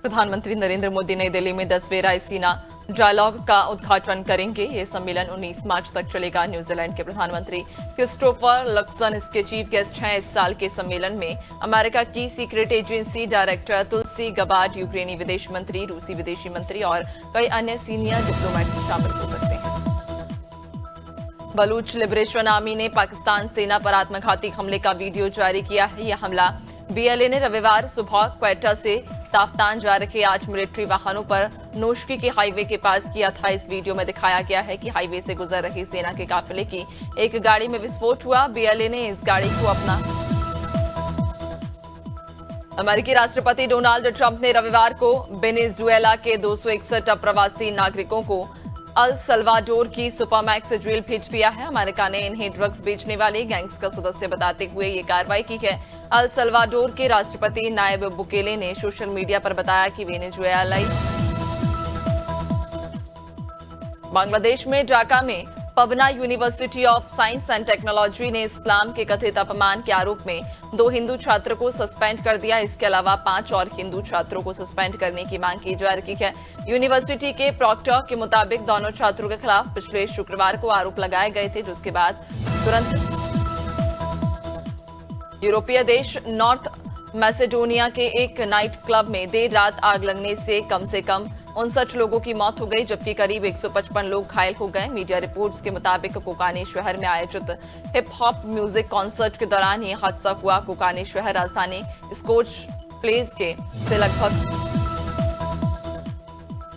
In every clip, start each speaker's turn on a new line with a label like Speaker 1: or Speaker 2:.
Speaker 1: प्रधानमंत्री नरेंद्र मोदी नई दिल्ली में 10वें रायसीना डायलॉग का उद्घाटन करेंगे। ये सम्मेलन 19 मार्च तक चलेगा। न्यूजीलैंड के प्रधानमंत्री क्रिस्टोफर लक्सन इसके चीफ गेस्ट हैं। इस साल के सम्मेलन में अमेरिका की सीक्रेट एजेंसी डायरेक्टर तुलसी गबार्ड, यूक्रेनी विदेश मंत्री, रूसी विदेशी मंत्री और कई अन्य सीनियर डिप्लोमेट शामिल हो सकते हैं। बलूच लिबरेशन आर्मी ने पाकिस्तान सेना पर आत्मघाती हमले का वीडियो जारी किया है। यह हमला बीएलए ने रविवार सुबह क्वेटा से ताफ्तान जा रहे 8 मिलिट्री वाहनों पर नोशकी के हाईवे के पास किया था। इस वीडियो में दिखाया गया है कि हाईवे से गुजर रही सेना के काफिले की एक गाड़ी में विस्फोट हुआ। बीएलए ने इस गाड़ी को अपना अमेरिकी राष्ट्रपति डोनाल्ड ट्रंप ने रविवार को वेनेजुएला के 261 अप्रवासी नागरिकों को अल सल्वाडोर की सुपरमैक्स जेल भेज दिया है। अमेरिका ने इन्हें ड्रग्स बेचने वाले गैंग्स का सदस्य बताते हुए ये कार्रवाई की है। अल सल्वाडोर के राष्ट्रपति नायब बुकेले ने सोशल मीडिया पर बताया कि वेनेजुएलाई बांग्लादेश में ढाका में Pabna university of science and technology ने इस्लाम के कथित अपमान के आरोप में 2 हिंदू छात्रों को सस्पेंड कर दिया। इसके अलावा 5 और हिंदू छात्रों को सस्पेंड करने की मांग की जा रही है। यूनिवर्सिटी के प्रॉक्टर के मुताबिक दोनों छात्रों के खिलाफ पिछले शुक्रवार को आरोप लगाए गए थे, जिसके बाद तुरंत यूरोपीय देश नॉर्थ मैसेडोनिया के एक नाइट क्लब में देर रात आग लगने से कम 59 लोगों की मौत हो गई, जबकि करीब 155 लोग घायल हो गए। मीडिया रिपोर्ट्स के मुताबिक कोकानी शहर में आयोजित हिप हॉप म्यूजिक कॉन्सर्ट के दौरान यह हादसा हुआ। कोकानी शहर राजधानी स्कोच प्लेस के से लगभग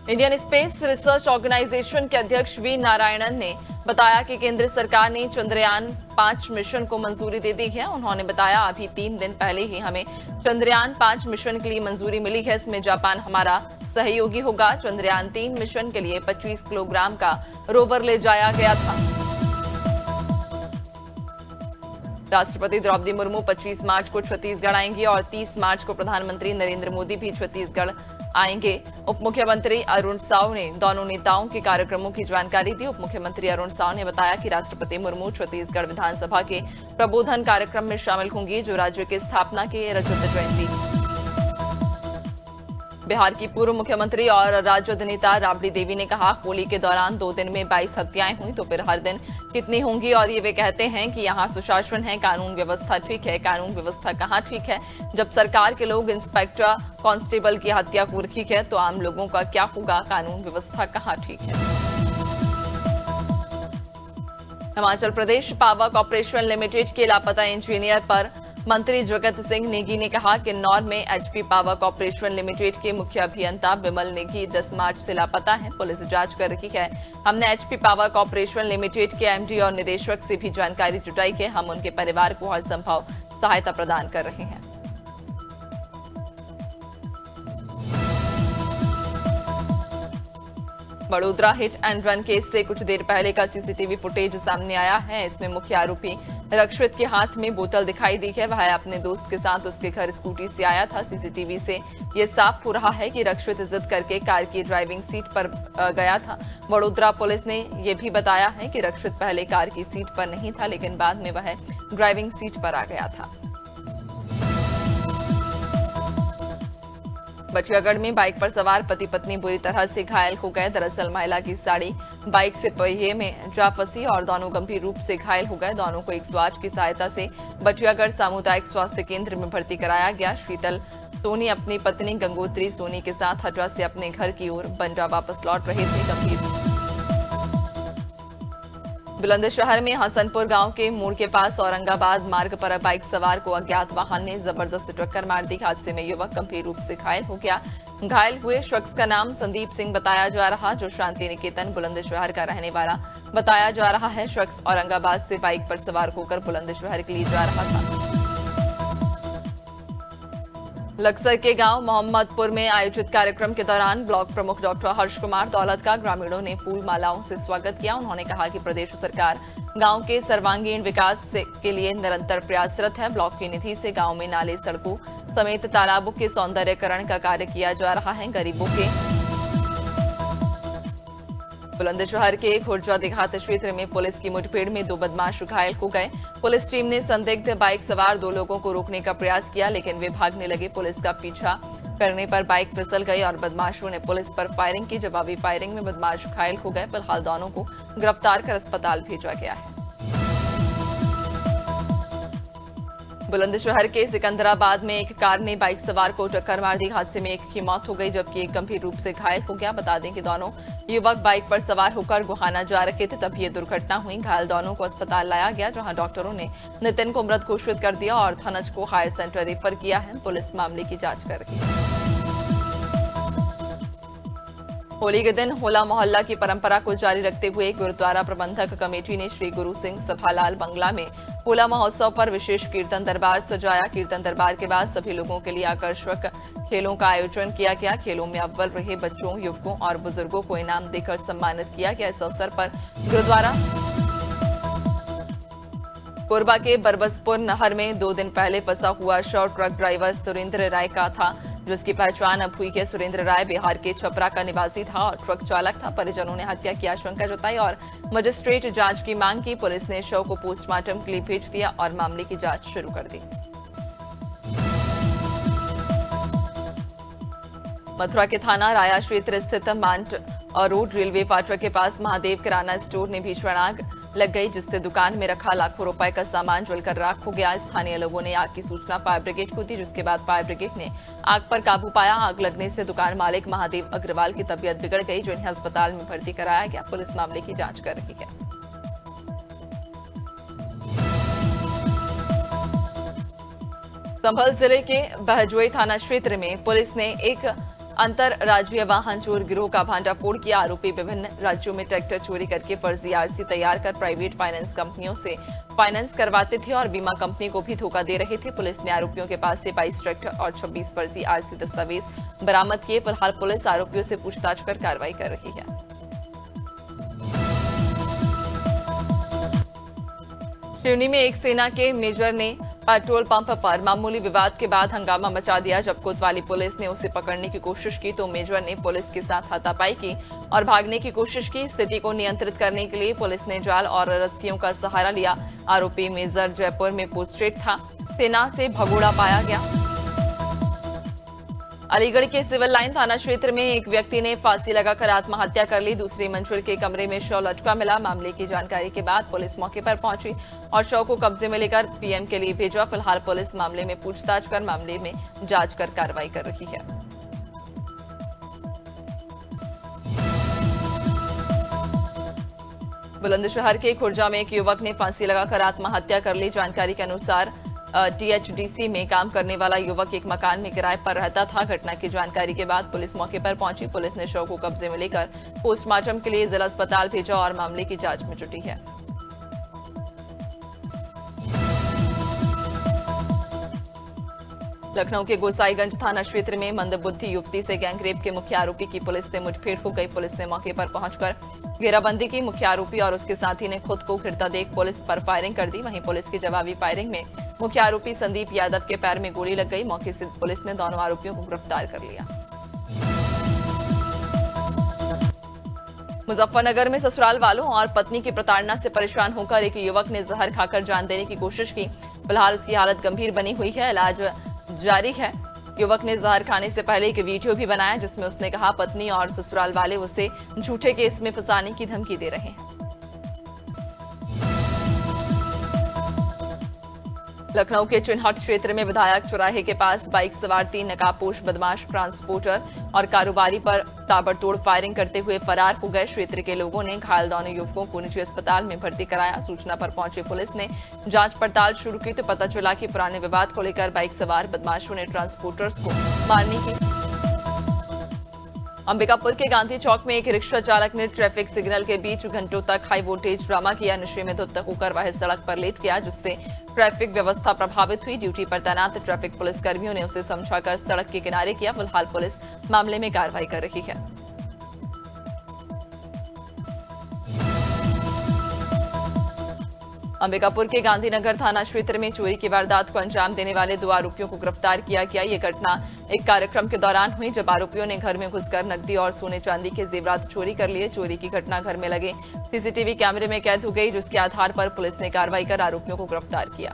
Speaker 1: इंडियन स्पेस रिसर्च ऑर्गेनाइजेशन के अध्यक्ष वी नारायणन ने बताया कि केंद्र सरकार ने चंद्रयान 5 मिशन को मंजूरी दे दी है। उन्होंने बताया, अभी 3 दिन पहले ही हमें चंद्रयान 5 मिशन के लिए मंजूरी मिली है। इसमें जापान हमारा सहयोगी होगा। चंद्रयान 3 मिशन के लिए 25 किलोग्राम का रोवर ले जाया गया था। राष्ट्रपति द्रौपदी मुर्मू 25 मार्च को छत्तीसगढ़ आएंगी और 30 मार्च को प्रधानमंत्री नरेंद्र मोदी भी छत्तीसगढ़ आएंगे। उप मुख्यमंत्री अरुण साव ने दोनों नेताओं के कार्यक्रमों की जानकारी दी। उप मुख्यमंत्री अरुण साव ने बताया कि राष्ट्रपति मुर्मू छत्तीसगढ़ विधानसभा के प्रबोधन कार्यक्रम में शामिल होंगी, जो राज्य की स्थापना की रजत जयंती। बिहार की पूर्व मुख्यमंत्री और राजद नेता राबड़ी देवी ने कहा, होली के दौरान 2 दिन में 22 हत्याएं हुई तो फिर हर दिन कितनी होंगी। और ये वे कहते हैं कि यहाँ सुशासन है, कानून व्यवस्था ठीक है। कानून व्यवस्था कहाँ ठीक है जब सरकार के लोग इंस्पेक्टर कांस्टेबल की हत्या को ठीक है, तो आम लोगों का क्या होगा। कानून व्यवस्था कहाँ ठीक है। Himachal Pradesh power corporation limited के लापता इंजीनियर पर मंत्री जगत सिंह नेगी ने कहा कि किन्नौर में एचपी पावर कॉर्पोरेशन लिमिटेड के मुख्य अभियंता विमल नेगी 10 मार्च से लापता है। पुलिस जांच कर रही है। हमने एचपी पावर कॉर्पोरेशन लिमिटेड के एमडी और निदेशक से भी जानकारी जुटाई है। हम उनके परिवार को हर संभव सहायता प्रदान कर रहे हैं। Vadodara hit and run case से कुछ देर पहले का सीसीटीवी फुटेज सामने आया है। इसमें मुख्य आरोपी रक्षित के हाथ में बोतल दिखाई दी है। वह अपने दोस्त के साथ उसके घर स्कूटी से आया था। सीसीटीवी से यह साफ हो रहा है कि रक्षित जिद करके कार की ड्राइविंग सीट पर गया था। बड़ोदरा पुलिस ने यह भी बताया है कि रक्षित पहले कार की सीट पर नहीं था, लेकिन बाद में वह ड्राइविंग सीट पर आ गया था। बचियागढ़ में बाइक पर सवार पति पत्नी बुरी तरह से घायल हो गए। दरअसल महिला की साड़ी बाइक से पहिए में जा फंसी और दोनों गंभीर रूप से घायल हो गए। दोनों को 108 की सहायता से बचियागढ़ सामुदायिक स्वास्थ्य केंद्र में भर्ती कराया गया। शीतल सोनी अपनी पत्नी गंगोत्री सोनी के साथ हटवा से अपने घर की ओर बंड्रा वापस लौट रहे थे। गंभीर बुलंदशहर में हसनपुर गांव के मोड़ के पास औरंगाबाद मार्ग पर बाइक सवार को अज्ञात वाहन ने जबरदस्त टक्कर मार दी। हादसे में युवक गंभीर रूप से घायल हो गया। घायल हुए शख्स का नाम संदीप सिंह बताया जा रहा, जो शांति निकेतन बुलंदशहर का रहने वाला बताया जा रहा है। शख्स औरंगाबाद से बाइक पर सवार होकर बुलंदशहर के लिए जा रहा था। लक्सर के गांव मोहम्मदपुर में आयोजित कार्यक्रम के दौरान ब्लॉक प्रमुख डॉक्टर हर्ष कुमार दौलत का ग्रामीणों ने फूल मालाओं से स्वागत किया। उन्होंने कहा कि प्रदेश सरकार गांव के सर्वांगीण विकास के लिए निरंतर प्रयासरत है। ब्लॉक की निधि से गांव में नाले, सड़कों समेत तालाबों के सौंदर्यकरण का कार्य किया जा रहा है। गरीबों के बुलंदशहर के खुर्जा देहात क्षेत्र में पुलिस की मुठभेड़ में 2 बदमाश घायल हो गए। पुलिस टीम ने संदिग्ध बाइक सवार 2 लोगों को रोकने का प्रयास किया, लेकिन वे भागने लगे। पुलिस का पीछा करने पर बाइक फिसल गई और बदमाशों ने पुलिस पर फायरिंग की। जवाबी फायरिंग में बदमाश घायल हो गए। फिलहाल दोनों को गिरफ्तार कर अस्पताल भेजा गया है। बुलंदशहर के सिकंदराबाद में एक कार ने बाइक सवार को टक्कर मार दी। हादसे में एक की मौत हो गई जबकि एक गंभीर रूप से घायल हो गया। बता दें कि दोनों युवक बाइक पर सवार होकर गोहाना जा रहे थे, तब ये दुर्घटना हुई। घायल दोनों को अस्पताल लाया गया, जहां डॉक्टरों ने नितिन को मृत घोषित कर दिया और धनज को हायर सेंटर रेफर किया है। पुलिस मामले की जांच कर रही है। होली के दिन होला मोहल्ला की परंपरा को जारी रखते हुए गुरुद्वारा प्रबंधक कमेटी ने श्री गुरु सिंह सभालाल बंगला में होला महोत्सव पर विशेष कीर्तन दरबार सजाया। कीर्तन दरबार के बाद सभी लोगों के लिए आकर्षक खेलों का आयोजन किया गया। खेलों में अव्वल रहे बच्चों, युवकों और बुजुर्गों को इनाम देकर सम्मानित किया गया। इस अवसर पर गुरुद्वारा कोरबा के बरबसपुर नहर में 2 दिन पहले फंसा हुआ शव ट्रक ड्राइवर सुरेंद्र राय का था, जिसकी पहचान अब हुई है। सुरेंद्र राय बिहार के छपरा का निवासी था और ट्रक चालक था। परिजनों ने हत्या की आशंका जताई और मजिस्ट्रेट जांच की मांग की। पुलिस ने शव को पोस्टमार्टम के लिए भेज दिया और मामले की जांच शुरू कर दी। मथुरा के थाना राया क्षेत्र स्थित मांट और रोड रेलवे फाटक के पास महादेव किराना स्टोर में भीषण आग लग गई, जिससे दुकान में रखा लाखों रुपए का सामान जलकर राख हो गया। स्थानीय लोगों ने आग की सूचना फायर ब्रिगेड को दी, जिसके बाद फायर ब्रिगेड ने आग पर काबू पाया। आग लगने से दुकान मालिक महादेव अग्रवाल की तबीयत बिगड़ गई, जिन्हें अस्पताल में भर्ती कराया गया। पुलिस मामले की जांच कर रही है। संभल जिले के बहजोई थाना क्षेत्र में पुलिस ने एक अंतरराज्यीय वाहन चोर गिरोह का भांडाफोड़ किया। आरोपी विभिन्न राज्यों में ट्रैक्टर चोरी करके फर्जी आरसी तैयार कर प्राइवेट फाइनेंस कंपनियों से फाइनेंस करवाते थे और बीमा कंपनी को भी धोखा दे रहे थे। पुलिस ने आरोपियों के पास से 22 ट्रैक्टर और 26 फर्जी आरसी दस्तावेज बरामद किए। फिलहाल पुलिस आरोपियों से पूछताछ कर कार्रवाई कर रही है। सिवनी में एक सेना के मेजर ने पेट्रोल पंप पर मामूली विवाद के बाद हंगामा मचा दिया। जब कोतवाली पुलिस ने उसे पकड़ने की कोशिश की तो मेजर ने पुलिस के साथ हाथापाई की और भागने की कोशिश की। स्थिति को नियंत्रित करने के लिए पुलिस ने जाल और रस्सियों का सहारा लिया। आरोपी मेजर जयपुर में पोस्टेड था। सेना से भगोड़ा पाया गया। अलीगढ़ के सिविल लाइन थाना क्षेत्र में एक व्यक्ति ने फांसी लगाकर आत्महत्या कर ली। दूसरी मंजिल के कमरे में शव लटका मिला। मामले की जानकारी के बाद पुलिस मौके पर पहुंची और शव को कब्जे में लेकर पीएम के लिए भेजा। फिलहाल पुलिस मामले में पूछताछ कर मामले में जांच कर कार्रवाई कर रही है। बुलंदशहर के खुर्जा में एक युवक ने फांसी लगाकर आत्महत्या कर ली। जानकारी के अनुसार टीएचडीसी में काम करने वाला युवक एक मकान में किराए पर रहता था। घटना की जानकारी के बाद पुलिस मौके पर पहुंची। पुलिस ने शव को कब्जे में लेकर पोस्टमार्टम के लिए जिला अस्पताल भेजा और मामले की जांच में जुटी है। लखनऊ के गोसाईगंज थाना क्षेत्र में मंदबुद्धि युवती से गैंगरेप के मुख्य आरोपी की पुलिस से मुठभेड़ हो गई। पुलिस ने मौके पर पहुंचकर घेराबंदी की। मुख्य आरोपी और उसके साथी ने खुद को घिरता देख पुलिस पर फायरिंग कर दी। वहीं पुलिस की जवाबी फायरिंग में मुख्य आरोपी संदीप यादव के पैर में गोली लग गई। मौके से पुलिस ने दोनों आरोपियों को गिरफ्तार कर लिया। मुजफ्फरनगर में ससुराल वालों और पत्नी की प्रताड़ना से परेशान होकर एक युवक ने जहर खाकर जान देने की कोशिश की। फिलहाल उसकी हालत गंभीर बनी हुई है, इलाज जारी है। युवक ने जहर खाने से पहले एक वीडियो भी बनाया जिसमें उसने कहा पत्नी और ससुराल वाले उसे झूठे केस में फंसाने की धमकी दे रहे हैं। लखनऊ के चिन्हट क्षेत्र में विधायक चौराहे के पास बाइक सवार 3 नकाबपोश बदमाश ट्रांसपोर्टर और कारोबारी पर ताबड़तोड़ फायरिंग करते हुए फरार हो गए। क्षेत्र के लोगों ने घायल दोनों युवकों को निजी अस्पताल में भर्ती कराया। सूचना पर पहुंची पुलिस ने जांच पड़ताल शुरू की तो पता चला कि पुराने विवाद को लेकर बाइक सवार बदमाशों ने ट्रांसपोर्टर्स को मारने की। अंबिकापुर के गांधी चौक में एक रिक्शा चालक ने ट्रैफिक सिग्नल के बीच घंटों तक हाई वोल्टेज ड्रामा किया। नशे में धुत होकर वह सड़क पर लेट गया, जिससे ट्रैफिक व्यवस्था प्रभावित हुई। ड्यूटी पर तैनात ट्रैफिक पुलिसकर्मियों ने उसे समझाकर सड़क के किनारे किया। फिलहाल पुलिस मामले में कार्रवाई कर रही है। अंबिकापुर के गांधीनगर थाना क्षेत्र में चोरी की वारदात को अंजाम देने वाले 2 आरोपियों को गिरफ्तार किया गया। ये घटना एक कार्यक्रम के दौरान हुई जब आरोपियों ने घर में घुसकर नकदी और सोने चांदी के जेवरात चोरी कर लिए। चोरी की घटना घर में लगे सीसीटीवी कैमरे में कैद हो गई, जिसके आधार पर पुलिस ने कार्रवाई कर आरोपियों को गिरफ्तार किया।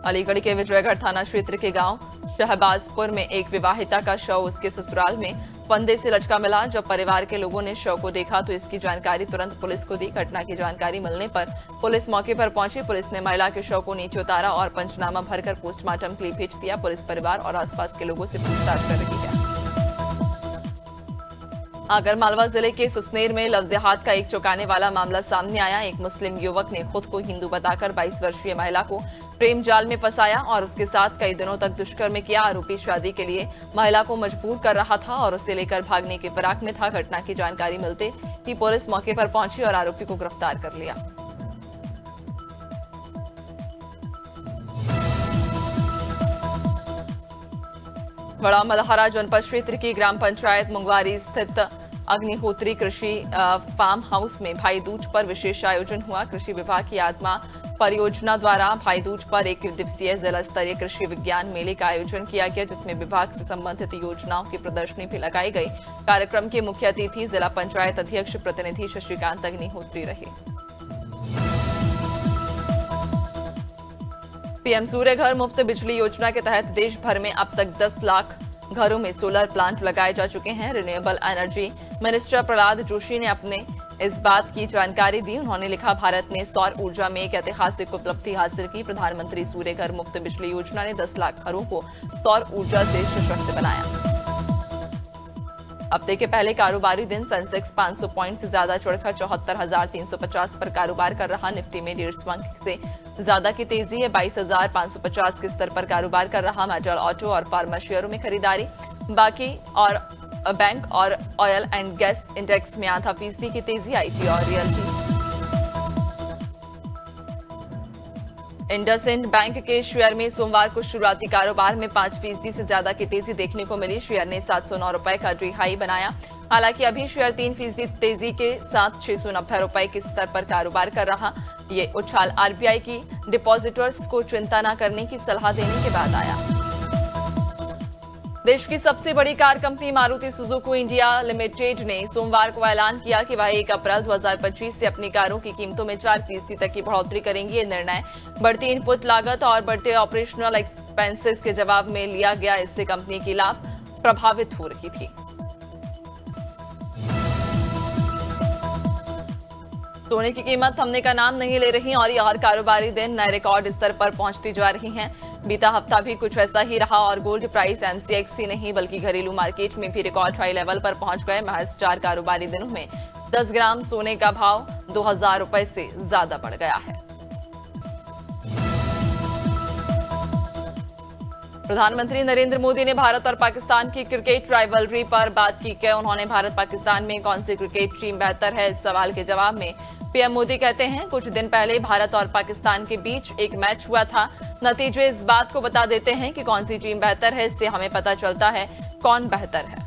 Speaker 1: अलीगढ़ के विजयगढ़ थाना क्षेत्र के गांव शहबाजपुर में एक विवाहिता का शव उसके ससुराल में फंदे से लटका मिला। जब परिवार के लोगों ने शव को देखा तो इसकी जानकारी तुरंत पुलिस को दी। घटना की जानकारी मिलने पर पुलिस मौके पर पहुंची। पुलिस ने महिला के शव को नीचे उतारा और पंचनामा भरकर पोस्टमार्टम के लिए भेज दिया। पुलिस परिवार और आसपास के लोगों से पूछताछ कर रही है। आगरमालवा जिले के सुसनेर में लव-जिहाद का एक चौंकाने वाला मामला सामने आया। एक मुस्लिम युवक ने खुद को हिंदू बताकर 22 वर्षीय महिला को प्रेम जाल में फंसाया और उसके साथ कई दिनों तक दुष्कर्म किया। आरोपी शादी के लिए महिला को मजबूर कर रहा था और उसे लेकर भागने के फिराक में था। घटना की जानकारी मिलते ही पुलिस मौके पर पहुंची और आरोपी को गिरफ्तार कर लिया। बड़ा मलहरा जनपद क्षेत्र की ग्राम पंचायत मुंगवारी स्थित अग्निहोत्री कृषि फार्म हाउस में भाई दूज पर विशेष आयोजन हुआ। कृषि विभाग की आत्मा परियोजना द्वारा भाई दूज पर एक दिवसीय जिला स्तरीय कृषि विज्ञान मेले का आयोजन किया गया, जिसमें विभाग से संबंधित योजनाओं की प्रदर्शनी भी लगाई गई। कार्यक्रम के मुख्य अतिथि जिला पंचायत अध्यक्ष प्रतिनिधि शशिकांत अग्निहोत्री रहे। पीएम सूर्य घर मुफ्त बिजली योजना के तहत देश भर में अब तक 10 लाख घरों में सोलर प्लांट लगाए जा चुके हैं। Renewable energy minister Prahlad Joshi ने अपने इस बात की जानकारी दी। उन्होंने लिखा, भारत ने सौर ऊर्जा में एक ऐतिहासिक उपलब्धि हासिल की। प्रधानमंत्री सूर्य घर मुफ्त बिजली योजना ने 10 लाख घरों को सौर ऊर्जा से सशक्त बनाया। हफ्ते के पहले कारोबारी दिन सेंसेक्स 500 पॉइंट से ज्यादा चढ़कर 74,350 पर कारोबार कर रहा। निफ्टी में 150 अंक से ज्यादा की तेजी है। 22,550 के स्तर पर कारोबार कर रहा। मेटल, ऑटो और फार्मा शेयरों में खरीदारी बाकी और बैंक और ऑयल एंड गैस इंडेक्स में आधा फीसदी की तेजी। आईटी और रियल्टी। इंडसइंड बैंक के शेयर में सोमवार को शुरुआती कारोबार में 5% से ज्यादा की तेजी देखने को मिली। शेयर ने 709 रुपए का डी हाई बनाया। हालांकि अभी शेयर 3% तेजी के साथ 690 रुपए के स्तर पर कारोबार कर रहा। ये उछाल आरबीआई की डिपॉजिटर्स को चिंता न करने की सलाह देने के बाद आया। देश की सबसे बड़ी car company Maruti Suzuki India limited ने सोमवार को ऐलान किया कि वह 1 अप्रैल 2025 से अपनी कारों की कीमतों में 4% तक की बढ़ोतरी करेंगी। ये निर्णय बढ़ती इनपुट लागत और बढ़ते ऑपरेशनल एक्सपेंसेस के जवाब में लिया गया। इससे कंपनी की लाभ प्रभावित हो रही थी। सोने की कीमत थमने का नाम नहीं ले रही और ये हर कारोबारी दिन नए रिकॉर्ड स्तर पर पहुंचती जा रही हैं। बीता हफ्ता भी कुछ ऐसा ही रहा और गोल्ड प्राइस एमसीएक्स ही नहीं बल्कि घरेलू मार्केट में भी रिकॉर्ड हाई लेवल पर पहुंच गए। महज 4 कारोबारी दिनों में 10 ग्राम सोने का भाव 2000 रुपए से ज्यादा बढ़ गया है। प्रधानमंत्री नरेंद्र मोदी ने भारत और पाकिस्तान की क्रिकेट राइवलरी पर बात की है। उन्होंने भारत पाकिस्तान में कौन सी क्रिकेट टीम बेहतर है, इस सवाल के जवाब में पीएम मोदी कहते हैं, कुछ दिन पहले भारत और पाकिस्तान के बीच एक मैच हुआ था। नतीजे इस बात को बता देते हैं कि कौन सी टीम बेहतर है। इससे हमें पता चलता है कौन बेहतर है।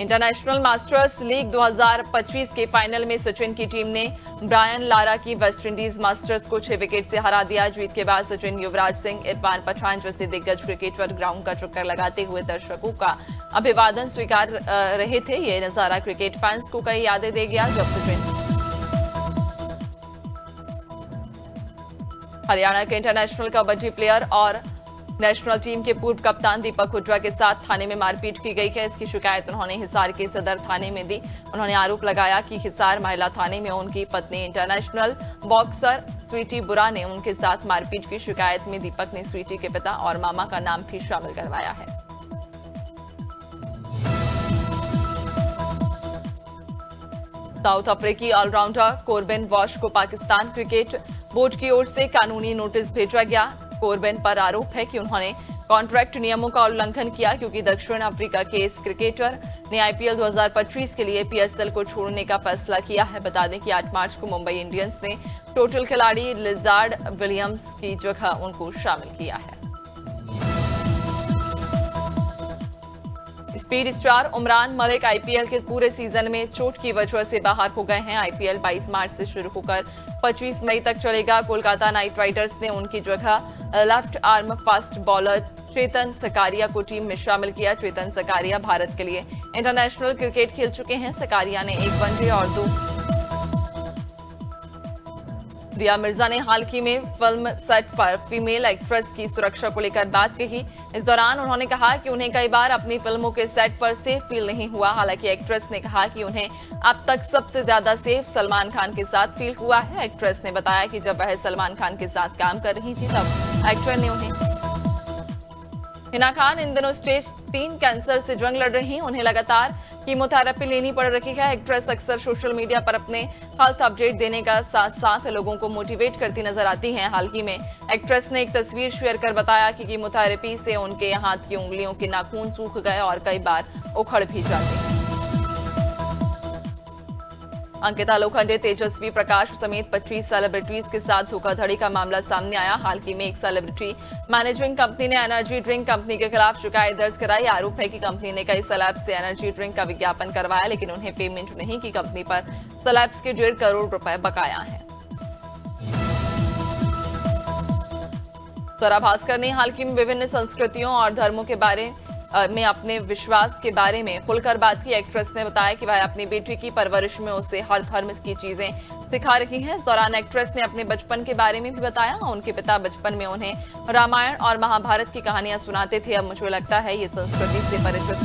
Speaker 1: इंटरनेशनल मास्टर्स लीग 2025 के फाइनल में सचिन की टीम ने ब्रायन लारा की वेस्टइंडीज मास्टर्स को 6 विकेट से हरा दिया। जीत के बाद सचिन, युवराज सिंह, इरफान पठान जैसे दिग्गज क्रिकेटर ग्राउंड का चक्कर लगाते हुए दर्शकों का अभिवादन स्वीकार रहे थे। ये नजारा क्रिकेट फैंस को कई यादें दे गया जब सचिन हरियाणा के इंटरनेशनल कबड्डी प्लेयर और नेशनल टीम के पूर्व कप्तान दीपक हुड्डा के साथ थाने में मारपीट की गई है। इसकी शिकायत उन्होंने हिसार के सदर थाने में दी। उन्होंने आरोप लगाया कि हिसार महिला थाने में उनकी पत्नी इंटरनेशनल बॉक्सर स्वीटी बुरा ने उनके साथ मारपीट की। शिकायत में दीपक ने स्वीटी के पिता और मामा का नाम भी शामिल करवाया है। साउथ अफ्रीकी ऑलराउंडर कोरबिन वॉश को पाकिस्तान क्रिकेट बोर्ड की ओर से कानूनी नोटिस भेजा गया। कोरबिन पर आरोप है कि उन्होंने कॉन्ट्रैक्ट नियमों का उल्लंघन किया क्योंकि दक्षिण अफ्रीका के इस क्रिकेटर ने आईपीएल 2025 के लिए पीएसएल को छोड़ने का फैसला किया है। बता दें कि 8 मार्च को मुंबई इंडियंस ने टोटल खिलाड़ी लिजार्ड विलियम्स की जगह उनको शामिल किया है। Speed star Umran Malik IPL के पूरे सीजन में चोट की वजह से बाहर हो गए हैं। आईपीएल 22 मार्च से शुरू होकर 25 मई तक चलेगा। कोलकाता नाइट राइडर्स ने उनकी जगह लेफ्ट आर्म फास्ट बॉलर चेतन सकारिया को टीम में शामिल किया। चेतन सकारिया भारत के लिए इंटरनेशनल क्रिकेट खेल चुके हैं। सकारिया ने 1 वनडे और 2 दिया मिर्जा ने हाल ही में फिल्म सेट पर फीमेल एक्ट्रेस की सुरक्षा को लेकर बात कही। इस दौरान उन्होंने कहा कि उन्हें कई बार अपनी फिल्मों के सेट पर सेफ फील नहीं हुआ। हालांकि एक्ट्रेस ने कहा कि उन्हें अब तक सबसे ज्यादा सेफ सलमान खान के साथ फील हुआ है। एक्ट्रेस ने बताया कि जब वह सलमान खान के साथ काम कर रही थी तब एक्टर ने उन्हें। हिना खान इन दिनों स्टेज 3 कैंसर से जंग लड़ रही हैं। उन्हें लगातार कीमोथेरेपी लेनी पड़ रही है। एक्ट्रेस अक्सर सोशल मीडिया पर अपने हेल्थ अपडेट देने का साथ साथ लोगों को मोटिवेट करती नजर आती हैं। हाल ही में एक्ट्रेस ने एक तस्वीर शेयर कर बताया कि कीमोथेरेपी से उनके हाथ की उंगलियों के नाखून सूख गए और कई बार उखड़ भी जाते हैं। अंकिता लोखंडे, तेजस्वी प्रकाश समेत 25 सेलिब्रिटीज के साथ धोखाधड़ी का मामला सामने आया। हाल ही में एक सेलिब्रिटी मैनेजिंग कंपनी ने एनर्जी ड्रिंक कंपनी के खिलाफ शिकायत दर्ज कराई। आरोप है कि कंपनी ने कई सेलेब्स से एनर्जी ड्रिंक का विज्ञापन करवाया, लेकिन उन्हें पेमेंट नहीं की। कंपनी पर सेलेब्स के 1.5 करोड़ रुपए बकाया है। स्वरा भास्कर ने हाल ही में विभिन्न संस्कृतियों और धर्मों के बारे में अपने विश्वास के बारे में खुलकर बात की। एक्ट्रेस ने बताया कि वह अपनी बेटी की परवरिश में उसे हर धर्म की चीजें सिखा रही हैं। इस दौरान एक्ट्रेस ने अपने बचपन के बारे में भी बताया। उनके पिता बचपन में उन्हें रामायण और महाभारत की कहानियां सुनाते थे। अब मुझे लगता है ये संस्कृति से परिचित।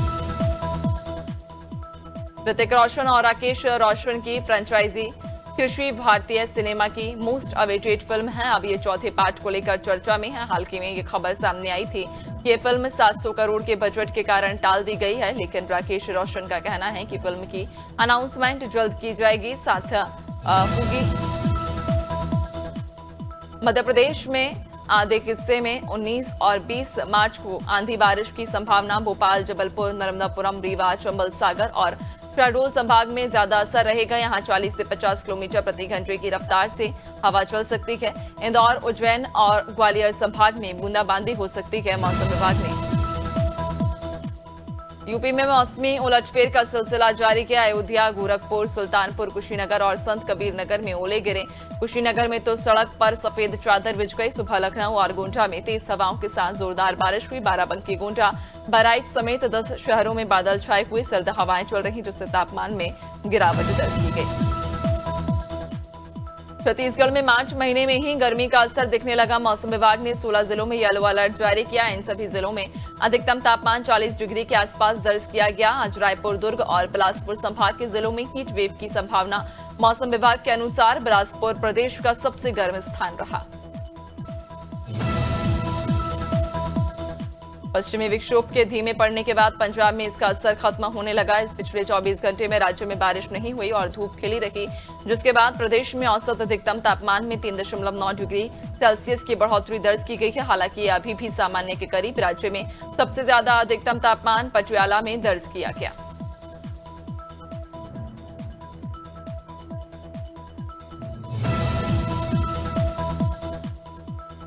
Speaker 1: ऋतिक रोशन और राकेश रोशन की फ्रेंचाइजी कृषि भारतीय सिनेमा की मोस्ट अवेटेड फिल्म है। अब ये चौथे पार्ट को लेकर चर्चा में है। हाल ही में ये खबर सामने आई थी कि ये फिल्म 700 करोड़ के बजट के कारण टाल दी गई है, लेकिन राकेश रोशन का कहना है कि फिल्म की अनाउंसमेंट जल्द की जाएगी। साथ होगी मध्य प्रदेश में आधे हिस्से में 19 और 20 मार्च को आंधी बारिश की संभावना। भोपाल, जबलपुर, नर्मदापुरम, रीवा, चंबल सागर और शहडोल संभाग में ज्यादा असर रहेगा। यहां 40 से 50 किलोमीटर प्रति घंटे की रफ्तार से हवा चल सकती है। इंदौर, उज्जैन और ग्वालियर संभाग में बूंदाबांदी हो सकती है। मौसम विभाग ने यूपी में मौसमी उलटफेर का सिलसिला जारी किया। अयोध्या, गोरखपुर, सुल्तानपुर, कुशीनगर और संत कबीर नगर में ओले गिरे। कुशीनगर में तो सड़क पर सफेद चादर बिछ गई। सुबह लखनऊ और गोंडा में तेज हवाओं के साथ जोरदार बारिश हुई। बाराबंकी, गोंडा, बहराइच समेत 10 शहरों में बादल छाए हुए सर्द हवाएं चल रही, जिससे तापमान में गिरावट दर्ज की गई। छत्तीसगढ़ में मार्च महीने में ही गर्मी का असर दिखने लगा। मौसम विभाग ने 16 जिलों में येलो अलर्ट जारी किया। इन सभी जिलों में अधिकतम तापमान 40 डिग्री के आसपास दर्ज किया गया। आज रायपुर, दुर्ग और बिलासपुर संभाग के जिलों में हीट वेव की संभावना। मौसम विभाग के अनुसार बिलासपुर प्रदेश का सबसे गर्म स्थान रहा। पश्चिमी विक्षोभ के धीमे पड़ने के बाद पंजाब में इसका असर खत्म होने लगा। इस पिछले 24 घंटे में राज्य में बारिश नहीं हुई और धूप खिली रही, जिसके बाद प्रदेश में औसत अधिकतम तापमान में 3.9 डिग्री सेल्सियस की बढ़ोतरी दर्ज की गई है। हालांकि ये अभी भी सामान्य के करीब। राज्य में सबसे ज्यादा अधिकतम तापमान पटियाला में दर्ज किया गया।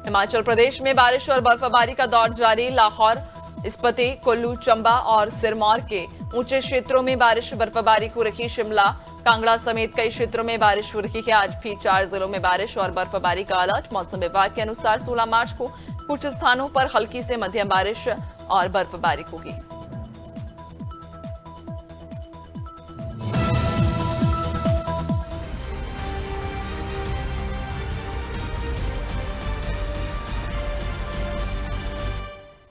Speaker 1: हिमाचल प्रदेश में बारिश और बर्फबारी का दौर जारी। लाहौर, स्पीति, कुल्लू, चंबा और सिरमौर के ऊंचे क्षेत्रों में बारिश बर्फबारी हो रही। शिमला, कांगड़ा समेत कई क्षेत्रों में बारिश हो रही है। आज भी 4 जिलों में बारिश और बर्फबारी का अलर्ट। मौसम विभाग के अनुसार 16 मार्च को कुछ स्थानों पर हल्की से मध्यम बारिश और बर्फबारी होगी।